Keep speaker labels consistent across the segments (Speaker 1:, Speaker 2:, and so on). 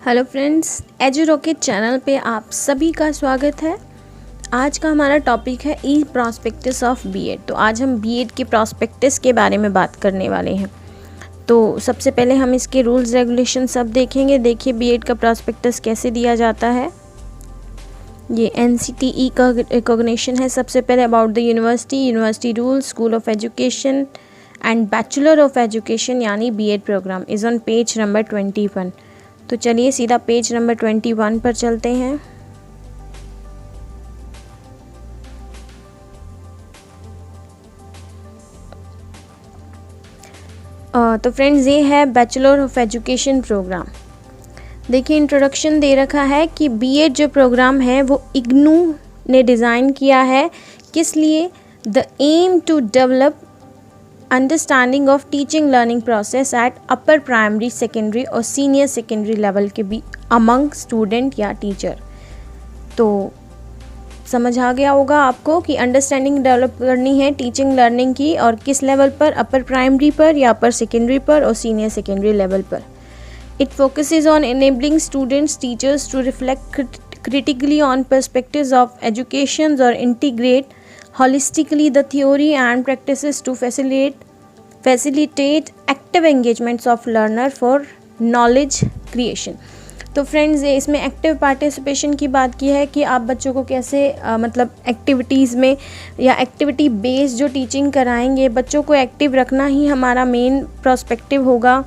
Speaker 1: Hello friends, edu rocket channel पे आप सभी का स्वागत है। आज का हमारा टॉपिक है ई प्रॉस्पेक्टस ऑफ बीएड। तो आज हम बीएड के प्रॉस्पेक्टस के बारे में बात करने वाले हैं। तो सबसे पहले हम इसके रूल्स रेगुलेशन सब देखेंगे। देखिए बीएड का प्रॉस्पेक्टस कैसे दिया जाता है। ये NCTE का रिकॉग्निशन है। सबसे पहले about the university rules, school of education and bachelor of education यानी BEd programme is on page number 21। तो चलिए सीधा पेज नंबर 21 पर चलते हैं। तो फ्रेंड्स, ये है बैचलर ऑफ एजुकेशन प्रोग्राम। देखिए इंट्रोडक्शन दे रखा है कि बीएड जो प्रोग्राम है वो इग्नू ने डिज़ाइन किया है। किस लिए? The aim to develop understanding of teaching learning process at upper primary, secondary और सीनियर सेकेंडरी लेवल के भी अमंग स्टूडेंट या टीचर। तो समझ आ गया होगा आपको कि अंडरस्टैंडिंग डेवलप करनी है टीचिंग लर्निंग की, और किस लेवल पर? अपर प्राइमरी पर या अपर सेकेंडरी पर और सीनियर सेकेंडरी लेवल पर। It focuses on enabling students teachers to reflect critically on perspectives of education or integrate holistically the theory and practices to facilitate active engagements of learner for knowledge creation। तो friends, इसमें active participation की बात की है कि आप बच्चों को कैसे मतलब एक्टिविटीज़ में या एक्टिविटी बेस्ड जो टीचिंग कराएंगे, बच्चों को एक्टिव रखना ही हमारा मेन प्रोस्पेक्टिव होगा,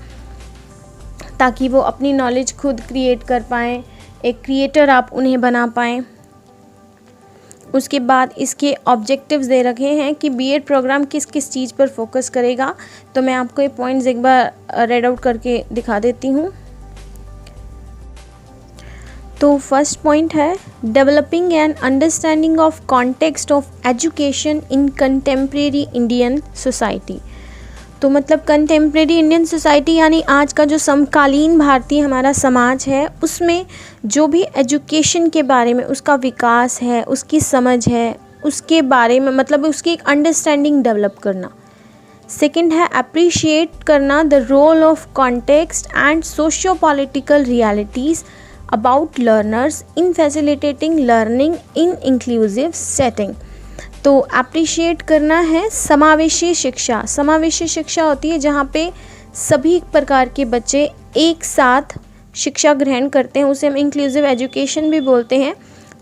Speaker 1: ताकि वो अपनी नॉलेज खुद क्रिएट कर पाएँ, एक क्रिएटर आप उन्हें बना पाएँ। उसके बाद इसके ऑब्जेक्टिव्स दे रखे हैं कि बीएड प्रोग्राम किस किस चीज़ पर फोकस करेगा। तो मैं आपको ये पॉइंट्स एक बार रेड आउट करके दिखा देती हूँ। तो फर्स्ट पॉइंट है developing an understanding of context of education in contemporary Indian society. तो मतलब कंटेम्प्रेरी इंडियन सोसाइटी यानी आज का जो समकालीन भारतीय हमारा समाज है, उसमें जो भी एजुकेशन के बारे में उसका विकास है, उसकी समझ है, उसके बारे में मतलब उसकी एक अंडरस्टैंडिंग डेवलप करना। सेकंड है अप्रिशिएट करना the role of context and socio political realities about learners in facilitating learning in inclusive setting. तो अप्रिशिएट करना है समावेशी शिक्षा। समावेशी शिक्षा होती है जहाँ पे सभी प्रकार के बच्चे एक साथ शिक्षा ग्रहण करते हैं, उसे हम इंक्लूसिव एजुकेशन भी बोलते हैं।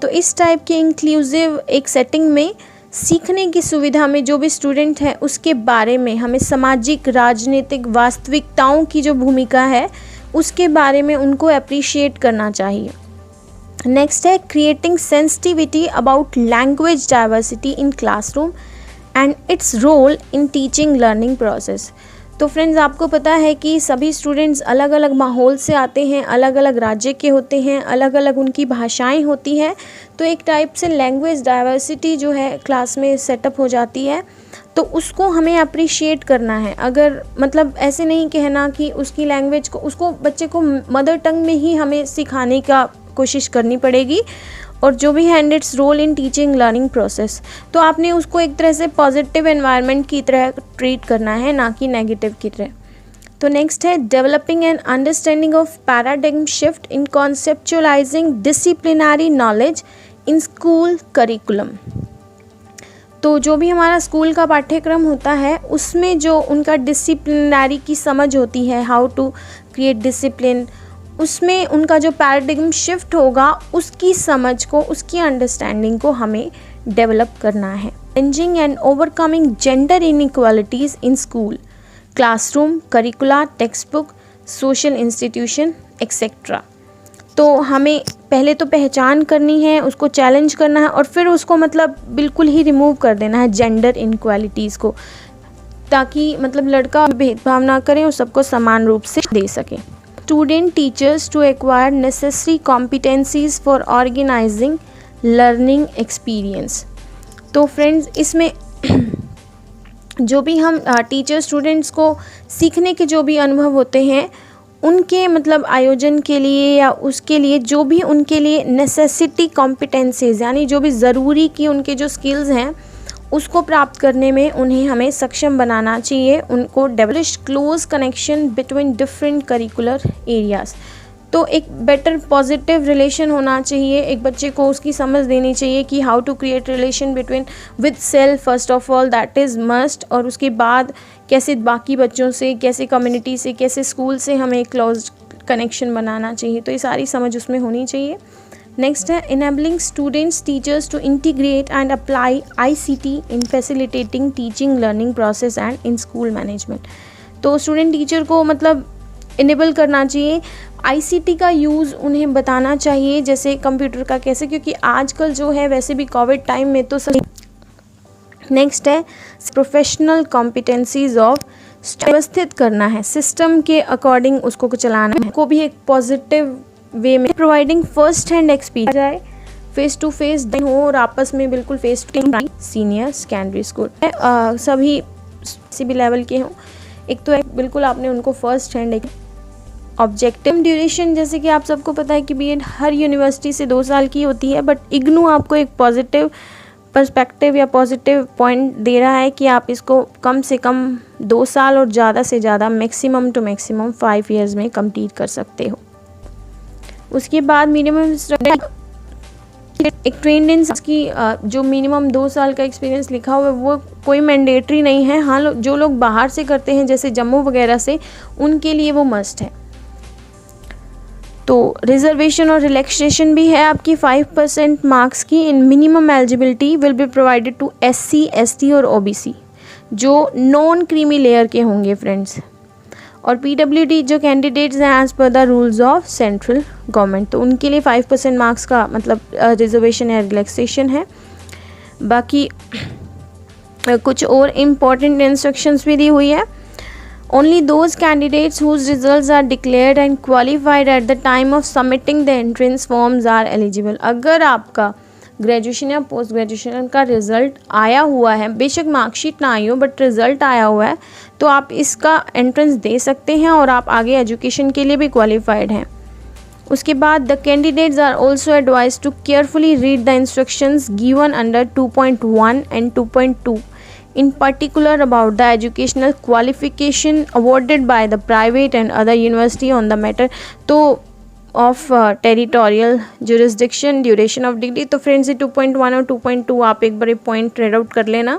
Speaker 1: तो इस टाइप के इंक्लूसिव एक सेटिंग में सीखने की सुविधा में जो भी स्टूडेंट है उसके बारे में हमें सामाजिक, राजनीतिक वास्तविकताओं की जो भूमिका है उसके बारे में उनको अप्रिशिएट करना चाहिए। नेक्स्ट है creating sensitivity about language diversity in classroom and its role in teaching learning process. तो फ्रेंड्स, आपको पता है कि सभी स्टूडेंट्स अलग अलग माहौल से आते हैं, अलग अलग राज्य के होते हैं, अलग अलग उनकी भाषाएं होती हैं। तो एक टाइप से लैंग्वेज डाइवर्सिटी जो है क्लास में सेटअप हो जाती है, तो उसको हमें अप्रिशिएट करना है। अगर मतलब ऐसे नहीं कहना कि उसकी लैंग्वेज को, उसको बच्चे को मदर टंग में ही हमें सिखाने का कोशिश करनी पड़ेगी, और जो भी hand its role in teaching learning process. तो आपने उसको एक तरह से पॉजिटिव एनवायरनमेंट की तरह ट्रीट करना है, ना कि नेगेटिव की तरह। तो नेक्स्ट है developing an understanding of paradigm shift in conceptualising disciplinary knowledge in school curriculum. तो जो भी हमारा स्कूल का पाठ्यक्रम होता है उसमें जो उनका डिसिप्लिनरी की समझ होती है, हाउ टू क्रिएट डिसिप्लिन, उसमें उनका जो पैराडिग्म शिफ्ट होगा उसकी समझ को, उसकी अंडरस्टैंडिंग को हमें डेवलप करना है। Changing and overcoming gender inequalities in school, classroom, करिकुला, text book, social institution etcetera. तो हमें पहले तो पहचान करनी है, उसको चैलेंज करना है, और फिर उसको मतलब बिल्कुल ही रिमूव कर देना है जेंडर इनइक्वालिटीज़ को, ताकि मतलब लड़का भेदभाव ना करें और सबको समान रूप से दे सकें। Student teachers to acquire necessary competencies for organizing learning experience। तो फ्रेंड्स, इसमें जो भी हम टीचर स्टूडेंट्स को सीखने के जो भी अनुभव होते हैं उनके मतलब आयोजन के लिए या उसके लिए जो भी उनके लिए नेसेसिटी कॉम्पिटेंसीज यानी जो भी ज़रूरी की उनके जो स्किल्स हैं उसको प्राप्त करने में उन्हें हमें सक्षम बनाना चाहिए। उनको develop close connection between different curricular areas. तो एक बेटर पॉजिटिव रिलेशन होना चाहिए, एक बच्चे को उसकी समझ देनी चाहिए कि how to create relation between with self first of all, that is must. और उसके बाद कैसे बाकी बच्चों से, कैसे कम्युनिटी से, कैसे स्कूल से हमें एक क्लोज कनेक्शन बनाना चाहिए, तो ये सारी समझ उसमें होनी चाहिए। नेक्स्ट है enabling students teachers to integrate and apply ICT in facilitating teaching learning process and in school management. तो स्टूडेंट टीचर को मतलब इनेबल करना चाहिए, ICT का यूज़ उन्हें बताना चाहिए, जैसे कंप्यूटर का कैसे, क्योंकि आजकल जो है वैसे भी कोविड टाइम में तो सब। नेक्स्ट है प्रोफेशनल कॉम्पिटेंसीज ऑफ, व्यवस्थित करना है सिस्टम के अकॉर्डिंग, उसको चलाना है, को भी एक पॉजिटिव वे में। प्रोवाइडिंग फर्स्ट हैंड एक्सपीरियंस जाए, फेस टू फेस हो और आपस में बिल्कुल face to senior secondary school सभी किसी भी लेवल के हों, एक तो बिल्कुल आपने उनको फर्स्ट हैंड एक ऑब्जेक्टिव ड्यूरेशन, जैसे कि आप सबको पता है कि बीएड हर यूनिवर्सिटी से 2 साल की होती है, बट इग्नू आपको एक पॉजिटिव पर्सपेक्टिव या पॉजिटिव पॉइंट दे रहा है कि आप इसको कम से कम 2 साल और ज़्यादा से ज़्यादा मैक्सिमम टू मैक्सिमम 5 ईयर्स में कंप्लीट कर सकते हो। उसके बाद मिनिमम एक ट्रेंड इन की जो मिनिमम 2 साल का एक्सपीरियंस लिखा हुआ है वो कोई मैंडेटरी नहीं है। हाँ, जो लोग बाहर से करते हैं जैसे जम्मू वगैरह से, उनके लिए वो मस्ट है। तो रिजर्वेशन और रिलैक्सेशन भी है आपकी 5% मार्क्स की in minimum eligibility will be provided to SC, ST और OBC जो नॉन क्रीमी लेयर के होंगे फ्रेंड्स, और PWD जो कैंडिडेट्स हैं as per the rules of central government, तो उनके लिए 5% मार्क्स का मतलब रिजर्वेशन या रिलैक्सेशन है। बाकी कुछ और इम्पॉर्टेंट इंस्ट्रक्शंस भी दी हुई है। Only those candidates whose results are declared and qualified at the time of submitting the entrance forms are eligible. अगर आपका ग्रेजुएशन या पोस्ट ग्रेजुएशन का रिज़ल्ट आया हुआ है, बेशक मार्कशीट ना आई हो बट रिज़ल्ट आया हुआ है, तो आप इसका एंट्रेंस दे सकते हैं और आप आगे एजुकेशन के लिए भी क्वालिफाइड हैं। उसके बाद the candidates are also advise to carefully read the instructions given under 2.1 and 2.2 in particular about the educational qualification awarded by the private and other university on the matter तो of territorial jurisdiction, duration of degree। तो friends ये 2.1 और 2.2 आप एक बार point red out कर लेना।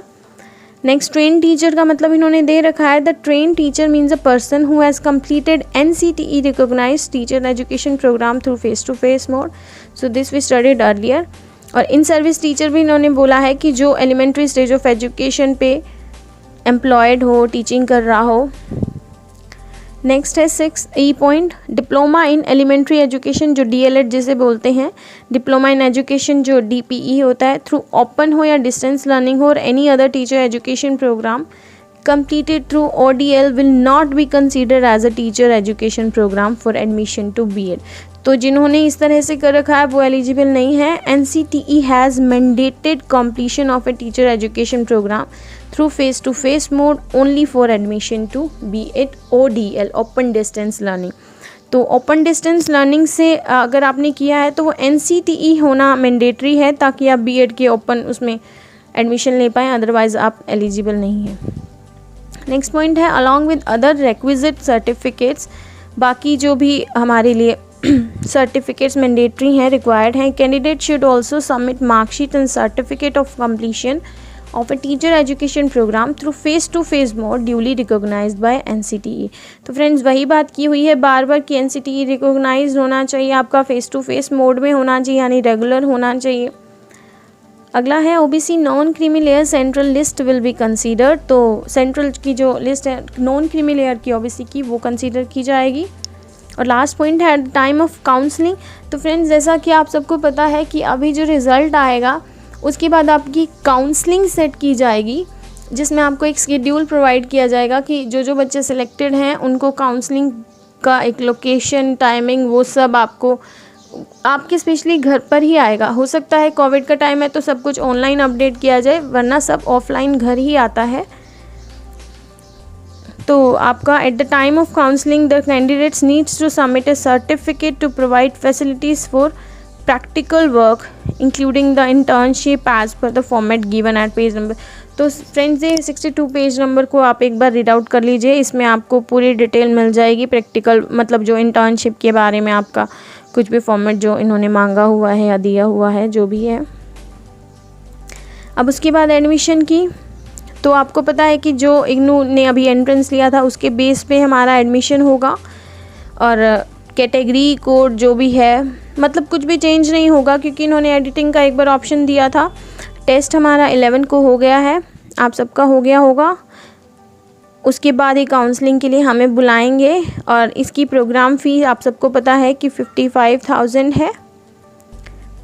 Speaker 1: Next train teacher का मतलब इन्होंने दे रखा है, the train teacher means a person who has completed NCTE recognized teacher education program through face to face mode, so this we studied earlier। और इन सर्विस टीचर भी इन्होंने बोला है कि जो एलिमेंट्री स्टेज ऑफ एजुकेशन पे employed हो, teaching कर रहा हो। नेक्स्ट है 6E point, diploma in elementary education जो DLED जिसे बोलते हैं, डिप्लोमा इन एजुकेशन जो DPE होता है, थ्रू ओपन हो या डिस्टेंस लर्निंग हो और any other teacher education programme completed through ODL will not be considered as a teacher education program for admission to B.Ed। तो जिन्होंने इस तरह से कर रखा है वो एलिजिबल नहीं है। NCTE has mandated completion of a teacher education program through face to face mode only for admission to B.Ed ODL open distance learning। तो ओपन डिस्टेंस लर्निंग से अगर आपने किया है तो वो NCTE होना मैंडेटरी है ताकि आप B.Ed के ओपन उसमें एडमिशन ले पाएँ, अदरवाइज़ आप एलिजिबल नहीं हैं। नेक्स्ट पॉइंट है along with other requisite certificates, बाकी जो भी हमारे लिए सर्टिफिकेट्स मैंडेटरी हैं, रिक्वायर्ड हैं, candidate should also submit marksheet and certificate of completion of a teacher education programme through face to face mode duly recognised by NCTE। तो फ्रेंड्स वही बात की हुई है बार बार कि NCTE रिकॉग्नाइज होना चाहिए, आपका फेस टू फेस मोड में होना चाहिए, यानी रेगुलर होना चाहिए। अगला है OBC non creamy layer central list will be consider. तो सेंट्रल की जो लिस्ट है नॉन क्रीमी लेयर की OBC की वो कंसीडर की जाएगी। और लास्ट पॉइंट है eight the time of counselling. तो फ्रेंड्स जैसा कि आप सबको पता है कि अभी जो रिज़ल्ट आएगा उसके बाद आपकी काउंसलिंग सेट की जाएगी, जिसमें आपको एक शेड्यूल प्रोवाइड किया जाएगा कि जो जो बच्चे सिलेक्टेड हैं उनको काउंसलिंग का एक लोकेशन, टाइमिंग, वो सब आपको आपके स्पेशली घर पर ही आएगा। हो सकता है कोविड का टाइम है तो सब कुछ ऑनलाइन अपडेट किया जाए, वरना सब ऑफलाइन घर ही आता है। तो आपका at the time of counselling the candidates needs to submit a certificate to provide facilities for practical work including the internship as per the format given at page number. तो फ्रेंड्स ये 62 page number को आप एक बार read out कर लीजिए, इसमें आपको पूरी डिटेल मिल जाएगी प्रैक्टिकल, मतलब जो इंटर्नशिप के बारे में आपका कुछ भी फॉर्मेट जो इन्होंने मांगा हुआ है या दिया हुआ है जो भी है। अब उसके बाद एडमिशन की, तो आपको पता है कि जो इग्नू ने अभी एंट्रेंस लिया था उसके बेस पे हमारा एडमिशन होगा, और कैटेगरी कोड जो भी है मतलब कुछ भी चेंज नहीं होगा, क्योंकि इन्होंने एडिटिंग का एक बार ऑप्शन दिया था। टेस्ट हमारा 11 को हो गया है, आप सबका हो गया होगा। उसके बाद ही काउंसलिंग के लिए हमें बुलाएंगे, और इसकी प्रोग्राम फ़ी आप सबको पता है कि 55,000 है।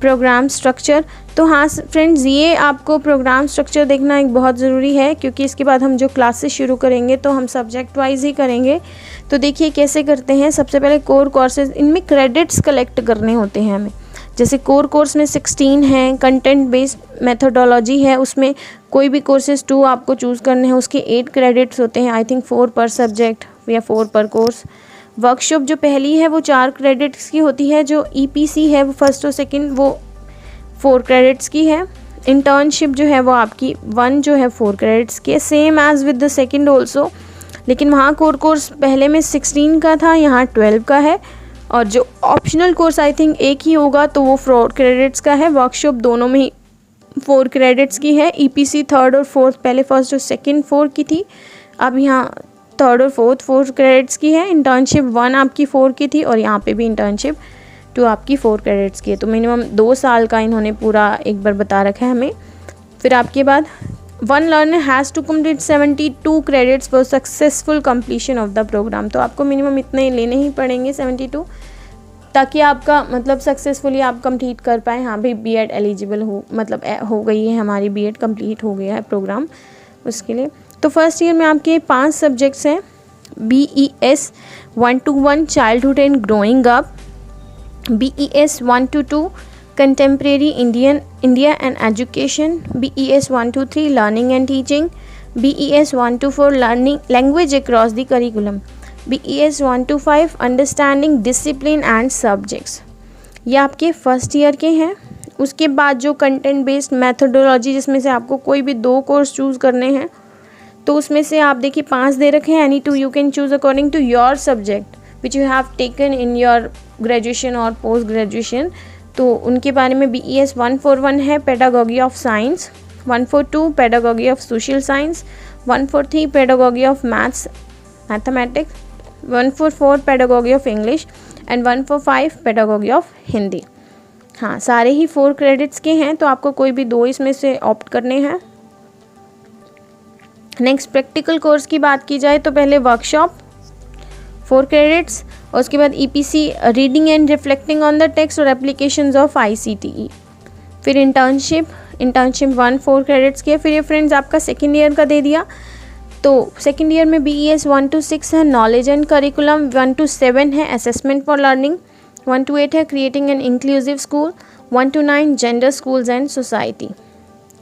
Speaker 1: प्रोग्राम स्ट्रक्चर, तो हाँ फ्रेंड्स ये आपको प्रोग्राम स्ट्रक्चर देखना एक बहुत ज़रूरी है, क्योंकि इसके बाद हम जो क्लासेस शुरू करेंगे तो हम सब्जेक्ट वाइज ही करेंगे। तो देखिए कैसे करते हैं। सबसे पहले कोर कोर्सेज, इनमें क्रेडिट्स कलेक्ट करने होते हैं हमें। जैसे कोर कोर्स में 16 हैं, कंटेंट बेस्ड मेथोडोलॉजी है, उसमें कोई भी कोर्सेज 2 आपको चूज़ करने हैं, उसके 8 क्रेडिट्स होते हैं, आई थिंक 4 पर सब्जेक्ट या 4 पर कोर्स। वर्कशॉप जो पहली है वो 4 क्रेडिट्स की होती है, जो EPC है वो फर्स्ट और सेकंड वो 4 क्रेडिट्स की है। इंटर्नशिप जो है वो आपकी 1 जो है 4 क्रेडिट्स की है, same as with the second also, लेकिन वहाँ कोर कोर्स पहले में 16 का था, यहाँ 12 का है। और जो ऑप्शनल कोर्स आई थिंक एक ही होगा तो वो 4 क्रेडिट्स का है। वर्कशॉप दोनों में ही 4 क्रेडिट्स की है। EPC 3rd और 4th, पहले फर्स्ट और सेकंड 4 की थी, अब यहाँ 3rd और 4th 4 क्रेडिट्स की है। इंटर्नशिप 1 आपकी 4 की थी, और यहाँ पे भी इंटर्नशिप 2 आपकी 4 क्रेडिट्स की है। तो मिनिमम 2 साल का इन्होंने पूरा एक बार बता रखा है हमें। फिर आपके बाद 1 learner has to complete 72 credits for successful completion of the programme. तो आपको मिनिमम इतने लेने ही पड़ेंगे 72, ताकि आपका मतलब सक्सेसफुली आप कंप्लीट कर पाएँ। हाँ भाई B.Ed एलिजिबल हो, मतलब हो गई है हमारी B.Ed कंप्लीट हो गया है प्रोग्राम उसके लिए। तो फर्स्ट ईयर में आपके 5 सब्जेक्ट्स हैं। BES 1 to 1 childhood and growing up, BES 1 to 2 contemporary India and education, BES 1 to 3 learning and teaching, BES 1 to 4 learning language across the curriculum, BES 1 to 5 understanding discipline and subjects. ये आपके first year के हैं। उसके बाद जो content based methodology, जिसमें से आपको कोई भी 2 कोर्स चूज़ करने हैं, तो उसमें से आप देखिए 5 दे रखे हैं। Any 2 you can choose according to your subject which you have taken in your graduation और पोस्ट ग्रेजुएशन। तो उनके बारे में BES 141 है pedagogy of science, 142 pedagogy of social science, 143 pedagogy of mathematics, 144 pedagogy of English and 145 pedagogy of Hindi. हाँ सारे ही 4 credits के हैं, तो आपको कोई भी 2 इसमें से ऑप्ट करने हैं। नेक्स्ट प्रैक्टिकल कोर्स की बात की जाए तो पहले वर्कशॉप 4 क्रेडिट्स, और उसके बाद EPC reading and reflecting on the text और एप्लीकेशंस ऑफ ICTE। फिर इंटर्नशिप 1 4 क्रेडिट्स के। फिर ये फ्रेंड्स आपका सेकेंड ईयर का दे दिया, तो सेकेंड ईयर में BES 1 to 6 है नॉलेज एंड करिकुलम, 1 to 7 है असेसमेंट फॉर लर्निंग, 1 to 8 है creating an inclusive school, 1 to 9 gender schools and society.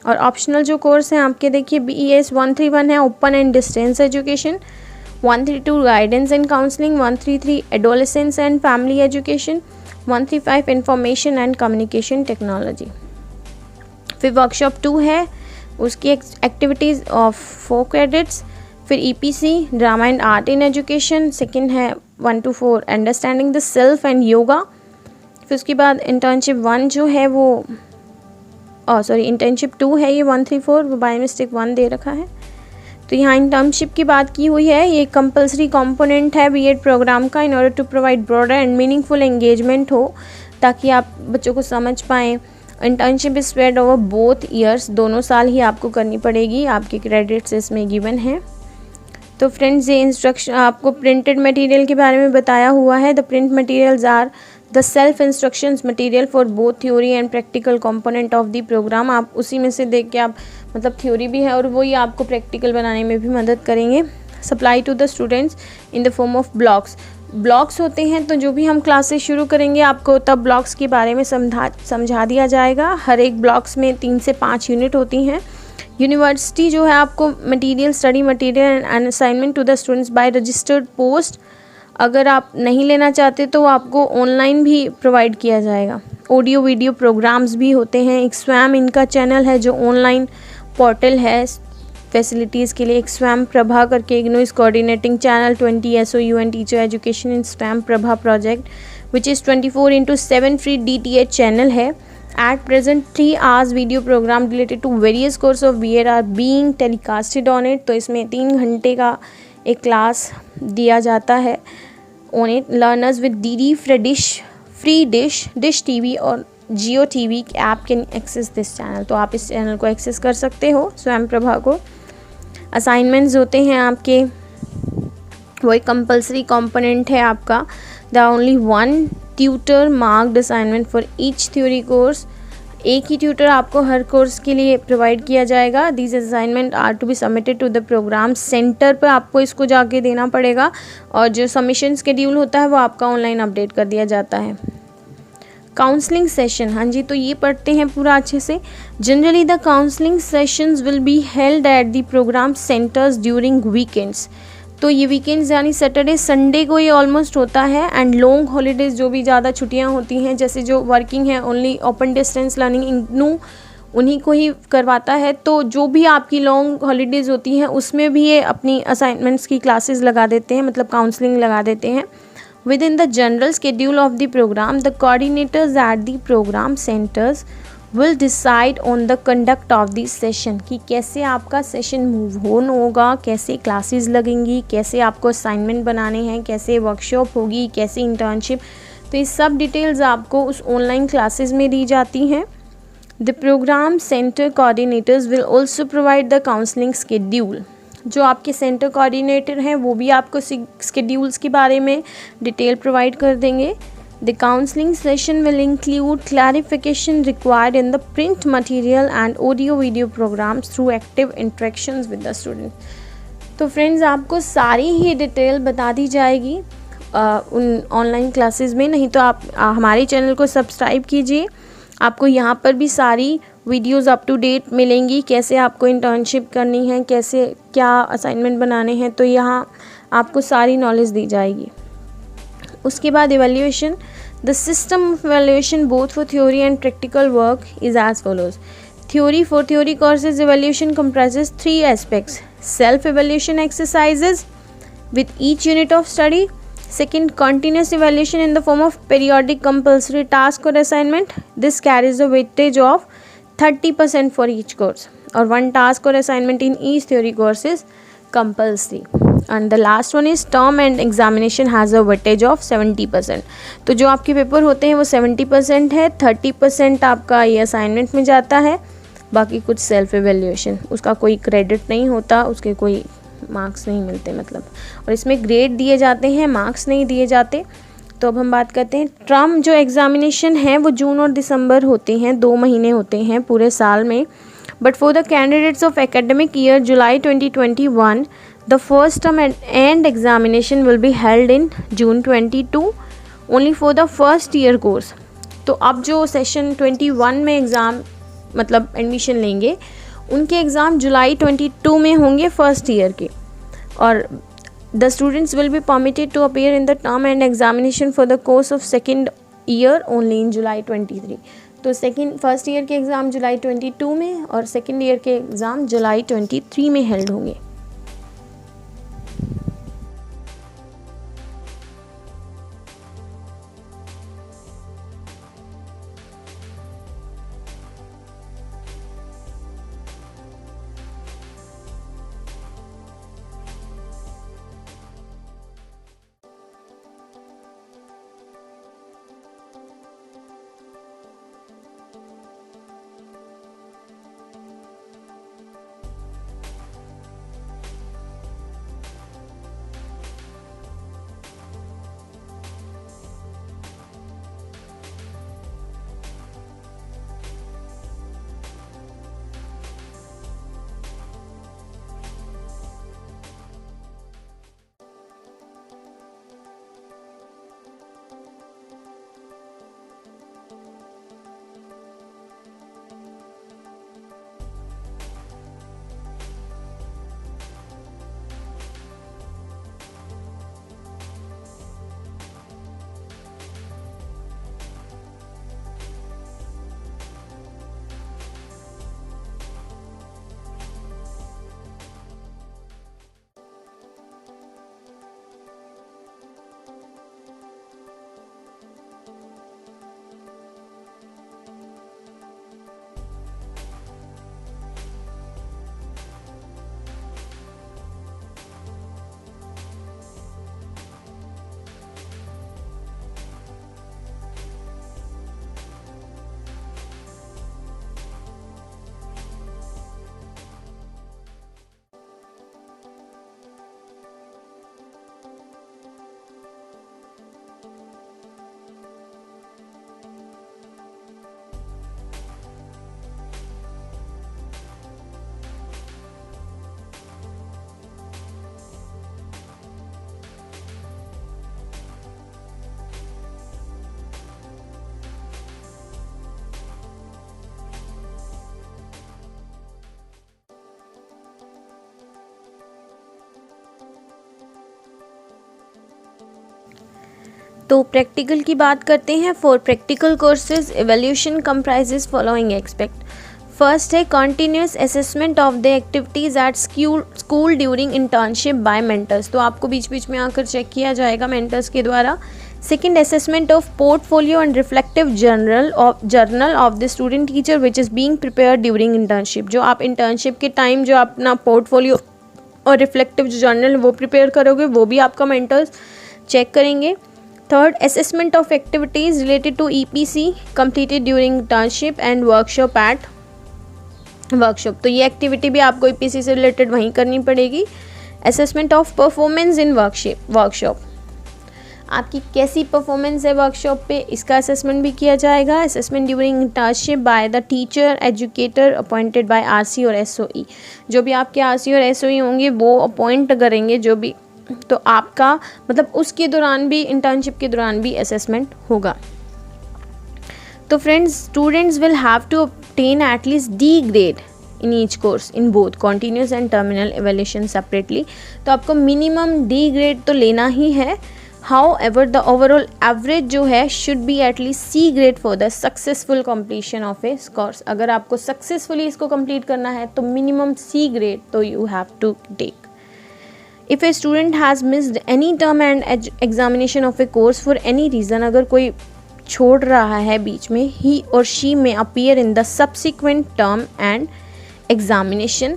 Speaker 1: और ऑप्शनल जो कोर्स हैं आपके देखिए BES 131 है open and distance education, 132 guidance and counselling, 133 adolescence and family education, 135 information and communication technology. फिर workshop 2 है, उसकी एक्टिविटीज़ ऑफ 4 क्रेडिट्स। फिर EPC drama and art in education, second है 1 to 4 understanding the self and yoga. फिर उसके बाद internship 1 जो है वो इंटर्नशिप 2 है, ये 134 वो बाय मिस्टेक 1 दे रखा है। तो यहाँ इंटर्नशिप की बात की हुई है, ये कंपलसरी कंपोनेंट है B.Ed प्रोग्राम का, in order to provide broader and meaningful engagement हो, ताकि आप बच्चों को समझ पाएँ। Internship is spread over both years, दोनों साल ही आपको करनी पड़ेगी, आपके क्रेडिट्स इसमें गिवन है। तो फ्रेंड्स ये इंस्ट्रक्शन आपको प्रिंटेड मटेरियल के बारे में बताया हुआ है। The print materials are the self instructions material for both theory and practical component of the programme. आप उसी में से देख के आप मतलब थ्योरी भी है और वही आपको प्रैक्टिकल बनाने में भी मदद करेंगे। Supply to the students in the form of blocks होते हैं, तो जो भी हम क्लासेस शुरू करेंगे आपको तब ब्लॉक्स के बारे में समझा दिया जाएगा। हर एक ब्लॉक्स में 3 से 5 यूनिट होती हैं। यूनिवर्सिटी जो है आपको material study material and assignment to the students by registered post, अगर आप नहीं लेना चाहते तो आपको ऑनलाइन भी प्रोवाइड किया जाएगा। ऑडियो वीडियो प्रोग्राम्स भी होते हैं। एक स्वयं इनका चैनल है जो ऑनलाइन पोर्टल है फैसिलिटीज़ के लिए। एक स्वयं प्रभा करके IGNOU is coordinating channel 20 SOU and teacher education in Swayam Prabha project which is 24/7 free DTH channel है। At present 3 hours video program related to various course of B.Ed are being telecasted on it। तो इसमें 3 घंटे का एक क्लास दिया जाता है on it। Learners with DD free dish TV और Jio TV app can access this channel. तो आप इस चैनल को एक्सेस कर सकते हो स्वयं प्रभा को। असाइनमेंट्स होते हैं आपके, वो एक कंपल्सरी कंपोनेंट है आपका। The only one tutor marked assignment for each theory course. एक ही ट्यूटर आपको हर कोर्स के लिए प्रोवाइड किया जाएगा। These assignment are to be submitted to the programme centre पर आपको इसको जाके देना पड़ेगा और जो सबमिशन शेड्यूल होता है वो आपका ऑनलाइन अपडेट कर दिया जाता है। काउंसलिंग सेशन, हाँ जी, तो ये पढ़ते हैं पूरा अच्छे से। Generally the counselling sessions will be held at the programme centres during weekends. तो ये वीकेंड्स यानी सैटरडे संडे को ये ऑलमोस्ट होता है। एंड लॉन्ग हॉलीडेज़ जो भी ज़्यादा छुट्टियां होती हैं, जैसे जो वर्किंग है only open distance learning IGNOU उन्हीं को ही करवाता है। तो जो भी आपकी लॉन्ग हॉलीडेज़ होती हैं उसमें भी ये अपनी असाइनमेंट्स की क्लासेस लगा देते हैं, मतलब काउंसलिंग लगा देते हैं। Within the general schedule of the program, the coordinators at the program centers will decide on the conduct of the session कि कैसे आपका सेशन मूव ऑन होगा, कैसे क्लासेस लगेंगी, कैसे आपको असाइनमेंट बनाने हैं, कैसे वर्कशॉप होगी, कैसे इंटर्नशिप। तो ये सब डिटेल्स आपको उस ऑनलाइन क्लासेस में दी जाती हैं। The programme centre coordinators will also provide the counselling schedule. जो आपके सेंटर कोऑर्डिनेटर हैं वो भी आपको स्केड्यूल्स के बारे में डिटेल प्रोवाइड कर देंगे। The counselling session will include clarification required in the print material and audio video programmes through active interactions with the student. तो फ्रेंड्स आपको सारी ही डिटेल बता दी जाएगी उन ऑनलाइन क्लासेस में। नहीं तो आप हमारे चैनल को सब्सक्राइब कीजिए, आपको यहाँ पर भी सारी वीडियोस अप टू डेट मिलेंगी, कैसे आपको इंटर्नशिप करनी है, कैसे क्या असाइनमेंट बनाने हैं, तो यहाँ आपको सारी नॉलेज दी जाएगी। उसके बाद evaluation, the system of evaluation both for theory and practical work is as follows. Theory for theory courses evaluation comprises 3 aspects: self evaluation exercises with each unit of study, second continuous evaluation in the form of periodic compulsory task or assignment, this carries a weightage of 30% for each course, or 1 task or assignment in each theory course is compulsory, and the last one is term and examination has a weightage of 70%। तो जो आपके paper होते हैं वो 70% है, 30% आपका ये assignment में जाता है, बाकी कुछ सेल्फ एवेल्यूएशन, उसका कोई क्रेडिट नहीं होता, उसके कोई मार्क्स नहीं मिलते मतलब, और इसमें ग्रेड दिए जाते हैं, मार्क्स नहीं दिए जाते। तो अब हम बात करते हैं टर्म जो एग्जामिनेशन है वो जून और दिसंबर होते हैं, 2 महीने होते हैं पूरे साल में। But for the candidates of academic year July 2021 the first term and examination will be held in June 22 only for the first year course. तो अब जो सेशन 21 में एग्ज़ाम मतलब एडमिशन लेंगे उनके एग्ज़ाम जुलाई 22 में होंगे फर्स्ट ईयर के, और the students will be permitted to appear in the term and examination for the course of second year only in July 23। तो फर्स्ट ईयर के एग्ज़ाम जुलाई 22 में और सेकेंड ईयर के एग्ज़ाम जुलाई 23 में हेल्ड होंगे। तो प्रैक्टिकल की बात करते हैं। For practical courses evolution comprises following aspect. First है continuous assessment of the activities at school during internship by mentors. तो आपको बीच बीच में आकर चेक किया जाएगा मेंटर्स के द्वारा। Second, assessment of portfolio and reflective journal of the student teacher which is being prepared during internship. जो आप इंटर्नशिप के टाइम जो अपना पोर्टफोलियो और रिफ्लेक्टिव जो जर्नल वो प्रिपेयर करोगे वो भी आपका मेंटर्स चेक करेंगे। Third, assessment of activities related to EPC completed during internship and workshop at workshop. तो ये एक्टिविटी भी आपको EPC से रिलेटेड वहीं करनी पड़ेगी। Assessment of performance in workshop, आपकी कैसी परफॉर्मेंस है वर्कशॉप पे, इसका असेसमेंट भी किया जाएगा। Assessment during internship by the teacher educator appointed by RC और SOE। जो भी आपके RC और SOE होंगे वो अपॉइंट करेंगे जो भी, तो आपका मतलब उसके दौरान भी, इंटर्नशिप के दौरान भी असेसमेंट होगा। तो friends, students will have to obtain at least D grade in each course in both continuous and terminal evaluation separately। तो आपको मिनिमम D grade तो लेना ही है। However, the overall average जो है should be at least C grade for the successful completion of a course। अगर आपको successfully इसको complete करना है तो minimum C grade तो you have to take। If a student has missed any term and examination of a course for any reason, अगर कोई छोड़ रहा है बीच में, he or she may appear in the subsequent term and examination।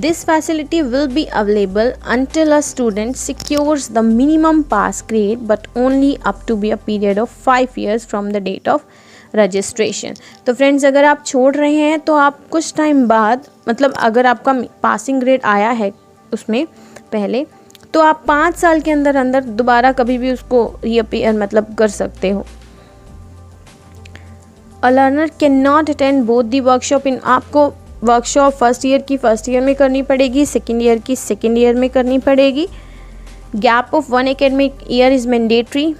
Speaker 1: This facility will be available until a student secures the minimum pass grade, but only up to be a period of 5 years from the date of registration। तो friends, अगर आप छोड़ रहे हैं तो आप कुछ time बाद, मतलब अगर आपका पासिंग ग्रेड आया है उसमें पहले, तो आप 5 साल के अंदर अंदर दोबारा कभी भी उसको रीअपीयर मतलब कर सकते हो। A learner cannot attend both the workshop in, आपको वर्कशॉप फर्स्ट ईयर की फर्स्ट ईयर में करनी पड़ेगी, सेकेंड ईयर की सेकेंड ईयर में करनी पड़ेगी। Gap of 1 academic year is mandatory.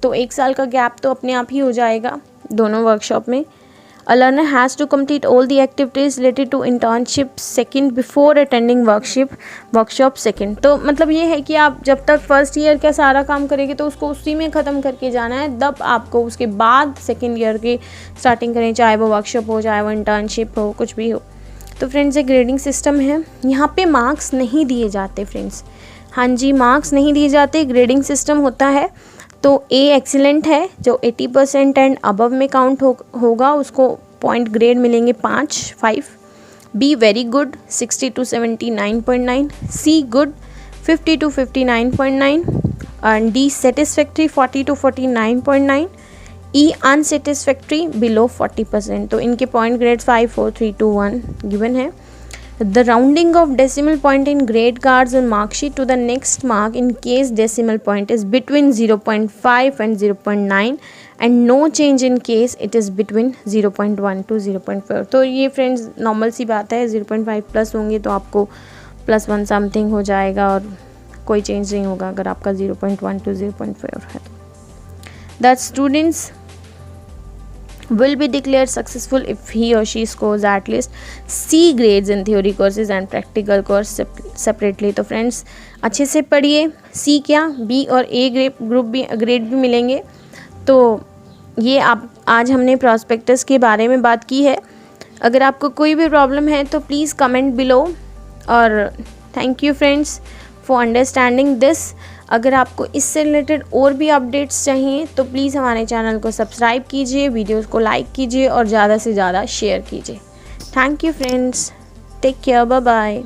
Speaker 1: तो 1 साल का गैप तो अपने आप ही हो जाएगा दोनों वर्कशॉप में। A learner has to complete all the activities related to internship second before attending workshop second। तो मतलब ये है कि आप जब तक फर्स्ट ईयर का सारा काम करेंगे तो उसको उसी में ख़त्म करके जाना है, तब आपको उसके बाद सेकेंड ईयर की स्टार्टिंग करें, चाहे वो वर्कशॉप हो, चाहे वो इंटर्नशिप हो, कुछ भी हो। तो फ्रेंड्स, ये ग्रेडिंग सिस्टम है। यहाँ पे मार्क्स नहीं दिए जाते फ्रेंड्स, हाँ जी, मार्क्स नहीं दिए जाते, ग्रेडिंग सिस्टम होता है। तो A एक्सीलेंट है जो 80% एंड अबव में काउंट होगा, उसको पॉइंट ग्रेड मिलेंगे 5। B very good 60 to 79.9, C good 50 to 59.9 and D satisfactory 40 to 49.9, E unsatisfactory below 40%। तो इनके पॉइंट ग्रेड 5, 4, 3, 2, 1 गिवन है। The rounding of decimal point in grade cards and mark sheet to the next mark in case decimal point is between 0.5 and 0.9 and no change in case it is between 0.1 to 0.4। तो ये friends normal सी बात है, 0.5 plus होंगे तो आपको +1 something हो जाएगा और कोई चेंज नहीं होगा अगर आपका 0.1 to 0.4 है। That students will be declared successful if he or she scores at least C grades in theory courses and practical course separately। तो फ्रेंड्स, अच्छे से पढ़िए। C क्या, B और A ग्रेड भी मिलेंगे। तो ये आप आज हमने प्रॉस्पेक्टस के बारे में बात की है। अगर आपको कोई भी प्रॉब्लम है तो प्लीज़ कमेंट बिलो, और thank you friends for understanding this. अगर आपको इससे रिलेटेड और भी अपडेट्स चाहिए तो प्लीज़ हमारे चैनल को सब्सक्राइब कीजिए, वीडियोस को लाइक कीजिए और ज़्यादा से ज़्यादा शेयर कीजिए। Thank you friends, take care, bye bye.